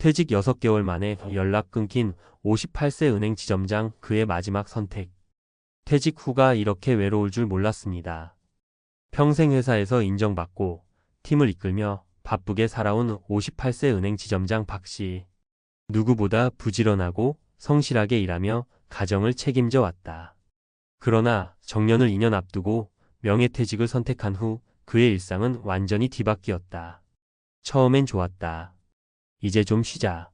퇴직 6개월 만에 연락 끊긴 58세 은행 지점장 그의 마지막 선택. 퇴직 후가 이렇게 외로울 줄 몰랐습니다. 평생 회사에서 인정받고 팀을 이끌며 바쁘게 살아온 58세 은행 지점장 박 씨. 누구보다 부지런하고 성실하게 일하며 가정을 책임져 왔다. 그러나 정년을 2년 앞두고 명예퇴직을 선택한 후 그의 일상은 완전히 뒤바뀌었다. 처음엔 좋았다. 이제 좀 쉬자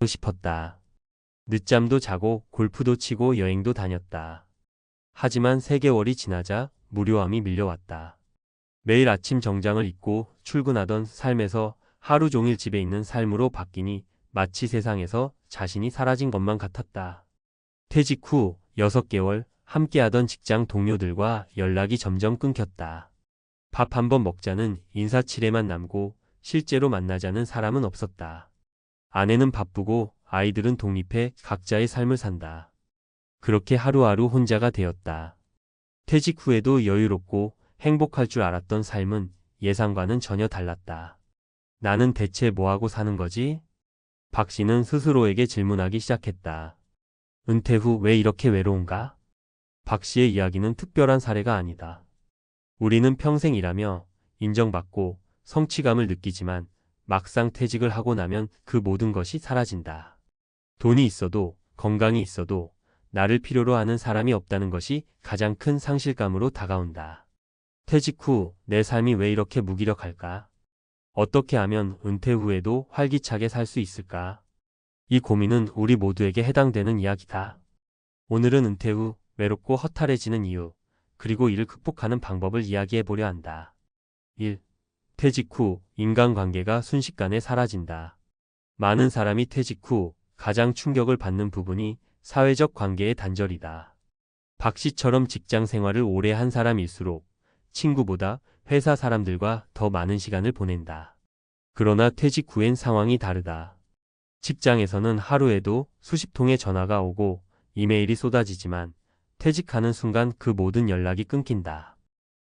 싶었다. 늦잠도 자고 골프도 치고 여행도 다녔다. 하지만 3개월이 지나자 무료함이 밀려왔다. 매일 아침 정장을 입고 출근하던 삶에서 하루 종일 집에 있는 삶으로 바뀌니 마치 세상에서 자신이 사라진 것만 같았다. 퇴직 후 6개월 함께하던 직장 동료들과 연락이 점점 끊겼다. 밥 한번 먹자는 인사치레만 남고 실제로 만나자는 사람은 없었다. 아내는 바쁘고 아이들은 독립해 각자의 삶을 산다. 그렇게 하루하루 혼자가 되었다. 퇴직 후에도 여유롭고 행복할 줄 알았던 삶은 예상과는 전혀 달랐다. 나는 대체 뭐하고 사는 거지? 박 씨는 스스로에게 질문하기 시작했다. 은퇴 후 왜 이렇게 외로운가? 박 씨의 이야기는 특별한 사례가 아니다. 우리는 평생 일하며 인정받고 성취감을 느끼지만 막상 퇴직을 하고 나면 그 모든 것이 사라진다. 돈이 있어도 건강이 있어도 나를 필요로 하는 사람이 없다는 것이 가장 큰 상실감으로 다가온다. 퇴직 후 내 삶이 왜 이렇게 무기력할까? 어떻게 하면 은퇴 후에도 활기차게 살 수 있을까? 이 고민은 우리 모두에게 해당되는 이야기다. 오늘은 은퇴 후 외롭고 허탈해지는 이유, 그리고 이를 극복하는 방법을 이야기해 보려 한다. 1. 퇴직 후 인간관계가 순식간에 사라진다. 많은 사람이 퇴직 후 가장 충격을 받는 부분이 사회적 관계의 단절이다. 박 씨처럼 직장 생활을 오래 한 사람일수록 친구보다 회사 사람들과 더 많은 시간을 보낸다. 그러나 퇴직 후엔 상황이 다르다. 직장에서는 하루에도 수십 통의 전화가 오고 이메일이 쏟아지지만 퇴직하는 순간 그 모든 연락이 끊긴다.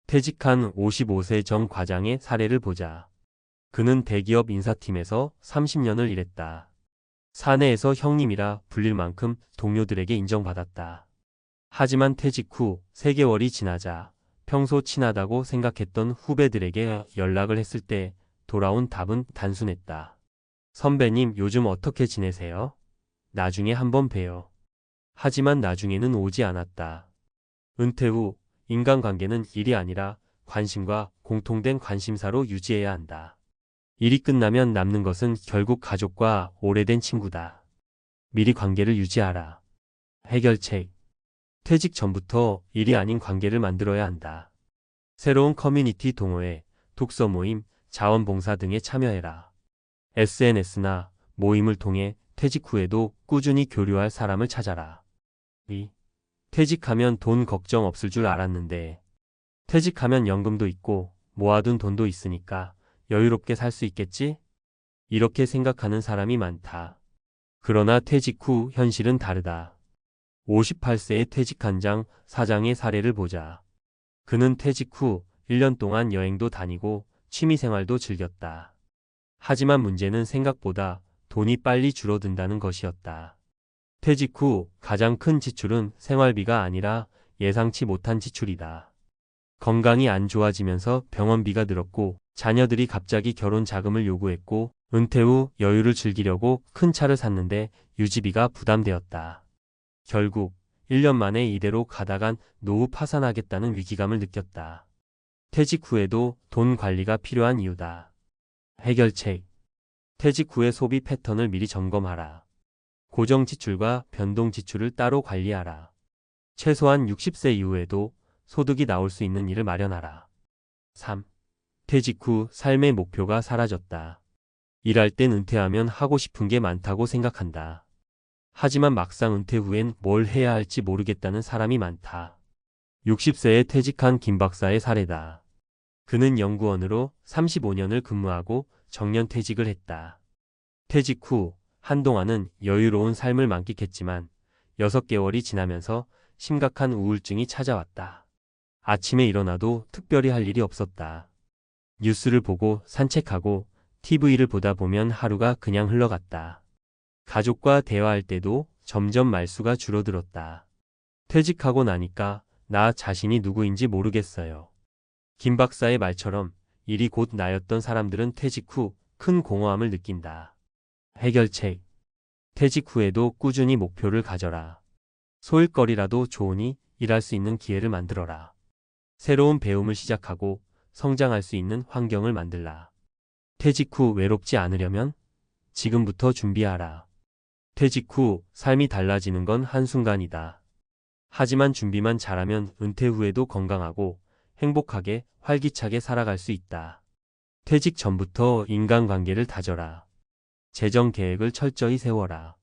퇴직한 55세 정 과장의 사례를 보자. 그는 대기업 인사팀에서 30년을 일했다. 사내에서 형님이라 불릴 만큼 동료들에게 인정받았다. 하지만 퇴직 후 3개월이 지나자 평소 친하다고 생각했던 후배들에게 연락을 했을 때 돌아온 답은 단순했다. 선배님, 요즘 어떻게 지내세요? 나중에 한번 봬요. 하지만 나중에는 오지 않았다. 은퇴 후 인간관계는 일이 아니라 관심과 공통된 관심사로 유지해야 한다. 일이 끝나면 남는 것은 결국 가족과 오래된 친구다. 미리 관계를 유지하라. 해결책. 퇴직 전부터 일이 아닌 관계를 만들어야 한다. 새로운 커뮤니티 동호회, 독서 모임, 자원봉사 등에 참여해라. SNS나 모임을 통해 퇴직 후에도 꾸준히 교류할 사람을 찾아라. 2. 퇴직하면 돈 걱정 없을 줄 알았는데. 퇴직하면 연금도 있고 모아둔 돈도 있으니까 여유롭게 살 수 있겠지? 이렇게 생각하는 사람이 많다. 그러나 퇴직 후 현실은 다르다. 58세에 퇴직한 장 사장의 사례를 보자. 그는 퇴직 후 1년 동안 여행도 다니고 취미생활도 즐겼다. 하지만 문제는 생각보다 돈이 빨리 줄어든다는 것이었다. 퇴직 후 가장 큰 지출은 생활비가 아니라 예상치 못한 지출이다. 건강이 안 좋아지면서 병원비가 늘었고 자녀들이 갑자기 결혼 자금을 요구했고 은퇴 후 여유를 즐기려고 큰 차를 샀는데 유지비가 부담되었다. 결국 1년 만에 이대로 가다간 노후 파산하겠다는 위기감을 느꼈다. 퇴직 후에도 돈 관리가 필요한 이유다. 해결책. 퇴직 후의 소비 패턴을 미리 점검하라. 고정 지출과 변동 지출을 따로 관리하라. 최소한 60세 이후에도 소득이 나올 수 있는 일을 마련하라. 3. 퇴직 후 삶의 목표가 사라졌다. 일할 땐 은퇴하면 하고 싶은 게 많다고 생각한다. 하지만 막상 은퇴 후엔 뭘 해야 할지 모르겠다는 사람이 많다. 60세에 퇴직한 김 박사의 사례다. 그는 연구원으로 35년을 근무하고 정년 퇴직을 했다. 퇴직 후 한동안은 여유로운 삶을 만끽했지만 6개월이 지나면서 심각한 우울증이 찾아왔다. 아침에 일어나도 특별히 할 일이 없었다. 뉴스를 보고 산책하고 TV를 보다 보면 하루가 그냥 흘러갔다. 가족과 대화할 때도 점점 말수가 줄어들었다. 퇴직하고 나니까 나 자신이 누구인지 모르겠어요. 김 박사의 말처럼 일이 곧 나였던 사람들은 퇴직 후 큰 공허함을 느낀다. 해결책. 퇴직 후에도 꾸준히 목표를 가져라. 소일거리라도 좋으니 일할 수 있는 기회를 만들어라. 새로운 배움을 시작하고 성장할 수 있는 환경을 만들라. 퇴직 후 외롭지 않으려면 지금부터 준비하라. 퇴직 후 삶이 달라지는 건 한순간이다. 하지만 준비만 잘하면 은퇴 후에도 건강하고 행복하게 활기차게 살아갈 수 있다. 퇴직 전부터 인간관계를 다져라. 재정 계획을 철저히 세워라.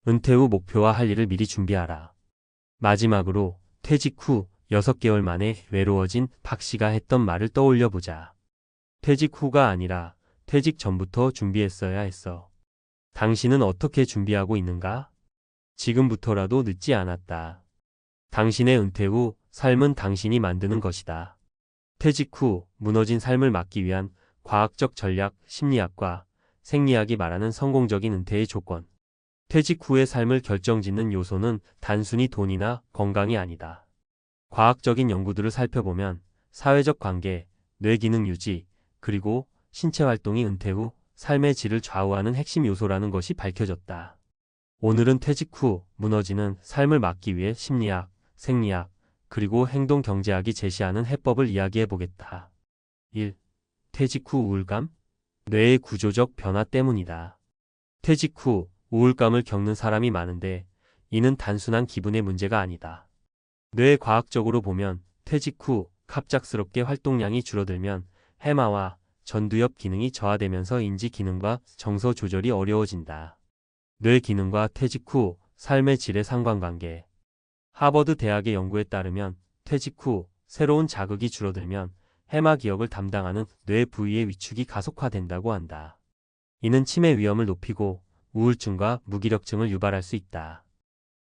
은퇴 후 목표와 할 일을 미리 준비하라. 마지막으로 퇴직 후 6개월 만에 외로워진 박 씨가 했던 말을 떠올려 보자. 퇴직 후가 아니라 퇴직 전부터 준비했어야 했어. 당신은 어떻게 준비하고 있는가? 지금부터라도 늦지 않았다. 당신의 은퇴 후 삶은 당신이 만드는 것이다. 퇴직 후 무너진 삶을 막기 위한 과학적 전략, 심리학과 생리학이 말하는 성공적인 은퇴의 조건. 퇴직 후의 삶을 결정짓는 요소는 단순히 돈이나 건강이 아니다. 과학적인 연구들을 살펴보면 사회적 관계, 뇌 기능 유지, 그리고 신체 활동이 은퇴 후 삶의 질을 좌우하는 핵심 요소라는 것이 밝혀졌다. 오늘은 퇴직 후 무너지는 삶을 막기 위해 심리학, 생리학, 그리고 행동 경제학이 제시하는 해법을 이야기해 보겠다. 1. 퇴직 후 우울감? 뇌의 구조적 변화 때문이다. 퇴직 후 우울감을 겪는 사람이 많은데 이는 단순한 기분의 문제가 아니다. 뇌 과학적으로 보면 퇴직 후 갑작스럽게 활동량이 줄어들면 해마와 전두엽 기능이 저하되면서 인지 기능과 정서 조절이 어려워진다. 뇌 기능과 퇴직 후 삶의 질의 상관관계. 하버드 대학의 연구에 따르면 퇴직 후 새로운 자극이 줄어들면 해마 기억을 담당하는 뇌 부위의 위축이 가속화된다고 한다. 이는 치매 위험을 높이고 우울증과 무기력증을 유발할 수 있다.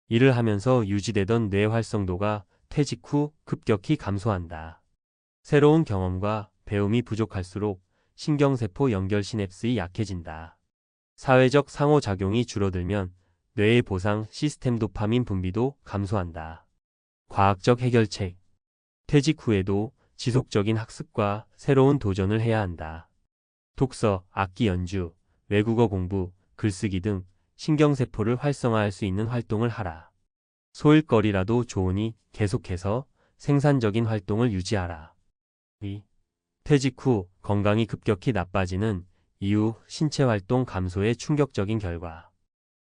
일을 하면서 유지되던 뇌 활성도가 퇴직 후 급격히 감소한다. 새로운 경험과 배움이 부족할수록 신경세포 연결 시냅스이 약해진다. 사회적 상호작용이 줄어들면 뇌의 보상 시스템 도파민 분비도 감소한다. 과학적 해결책. 퇴직 후에도 지속적인 학습과 새로운 도전을 해야 한다. 독서, 악기 연주, 외국어 공부, 글쓰기 등 신경세포를 활성화할 수 있는 활동을 하라. 소일거리라도 좋으니 계속해서 생산적인 활동을 유지하라. 2. 퇴직 후 건강이 급격히 나빠지는 이유 신체 활동 감소의 충격적인 결과.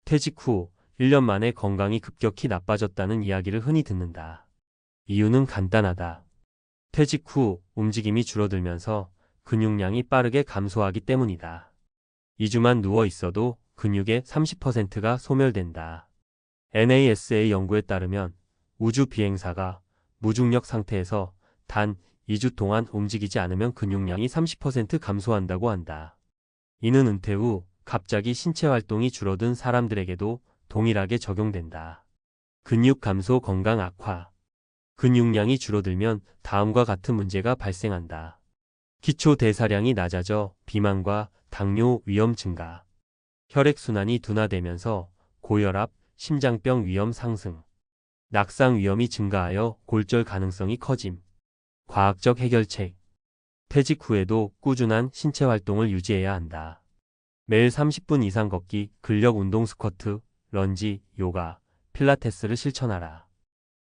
퇴직 후 1년 만에 건강이 급격히 나빠졌다는 이야기를 흔히 듣는다. 이유는 간단하다. 퇴직 후 움직임이 줄어들면서 근육량이 빠르게 감소하기 때문이다. 2주만 누워 있어도 근육의 30%가 소멸된다. NASA 연구에 따르면 우주 비행사가 무중력 상태에서 단 2주 동안 움직이지 않으면 근육량이 30% 감소한다고 한다. 이는 은퇴 후 갑자기 신체 활동이 줄어든 사람들에게도 동일하게 적용된다. 근육 감소 건강 악화. 근육량이 줄어들면 다음과 같은 문제가 발생한다. 기초 대사량이 낮아져 비만과 당뇨 위험 증가. 혈액순환이 둔화되면서 고혈압, 심장병 위험 상승. 낙상 위험이 증가하여 골절 가능성이 커짐. 과학적 해결책. 퇴직 후에도 꾸준한 신체 활동을 유지해야 한다. 매일 30분 이상 걷기, 근력 운동 스쿼트, 런지, 요가, 필라테스를 실천하라.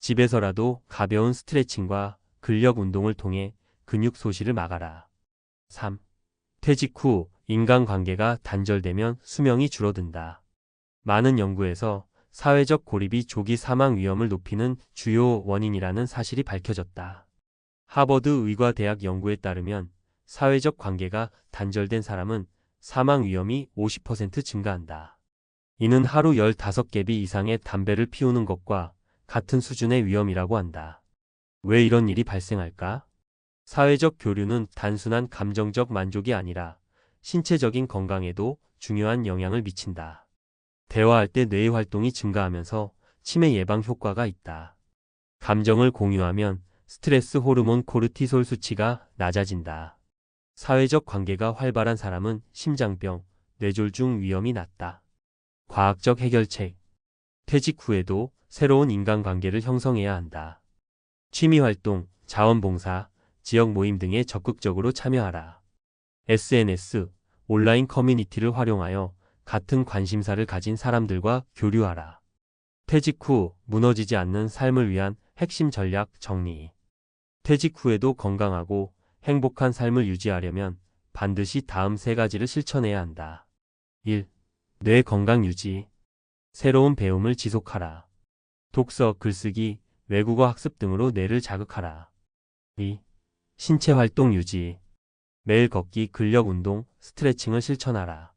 집에서라도 가벼운 스트레칭과 근력 운동을 통해 근육 소실을 막아라. 3. 퇴직 후 인간관계가 단절되면 수명이 줄어든다. 많은 연구에서 사회적 고립이 조기 사망 위험을 높이는 주요 원인이라는 사실이 밝혀졌다. 하버드 의과대학 연구에 따르면 사회적 관계가 단절된 사람은 사망 위험이 50% 증가한다. 이는 하루 15개비 이상의 담배를 피우는 것과 같은 수준의 위험이라고 한다. 왜 이런 일이 발생할까? 사회적 교류는 단순한 감정적 만족이 아니라 신체적인 건강에도 중요한 영향을 미친다. 대화할 때 뇌의 활동이 증가하면서 치매 예방 효과가 있다. 감정을 공유하면 스트레스 호르몬 코르티솔 수치가 낮아진다. 사회적 관계가 활발한 사람은 심장병, 뇌졸중 위험이 낮다. 과학적 해결책. 퇴직 후에도 새로운 인간관계를 형성해야 한다. 취미활동, 자원봉사, 지역 모임 등에 적극적으로 참여하라. SNS, 온라인 커뮤니티를 활용하여 같은 관심사를 가진 사람들과 교류하라. 퇴직 후 무너지지 않는 삶을 위한 핵심 전략 정리. 퇴직 후에도 건강하고 행복한 삶을 유지하려면 반드시 다음 세 가지를 실천해야 한다. 1. 뇌 건강 유지. 새로운 배움을 지속하라. 독서, 글쓰기, 외국어 학습 등으로 뇌를 자극하라. 2. 신체 활동 유지. 매일 걷기, 근력 운동, 스트레칭을 실천하라.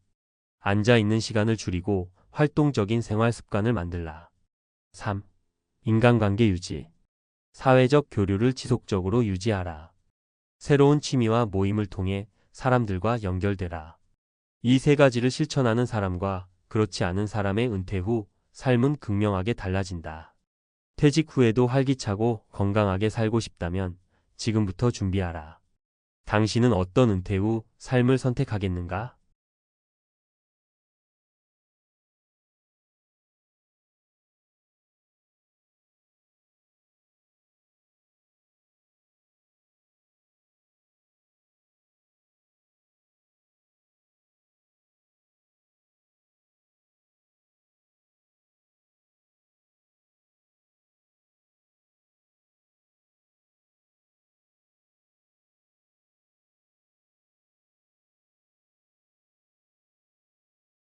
앉아 있는 시간을 줄이고 활동적인 생활 습관을 만들라. 3. 인간관계 유지. 사회적 교류를 지속적으로 유지하라. 새로운 취미와 모임을 통해 사람들과 연결되라. 이 세 가지를 실천하는 사람과 그렇지 않은 사람의 은퇴 후 삶은 극명하게 달라진다. 퇴직 후에도 활기차고 건강하게 살고 싶다면 지금부터 준비하라. 당신은 어떤 은퇴 후 삶을 선택하겠는가?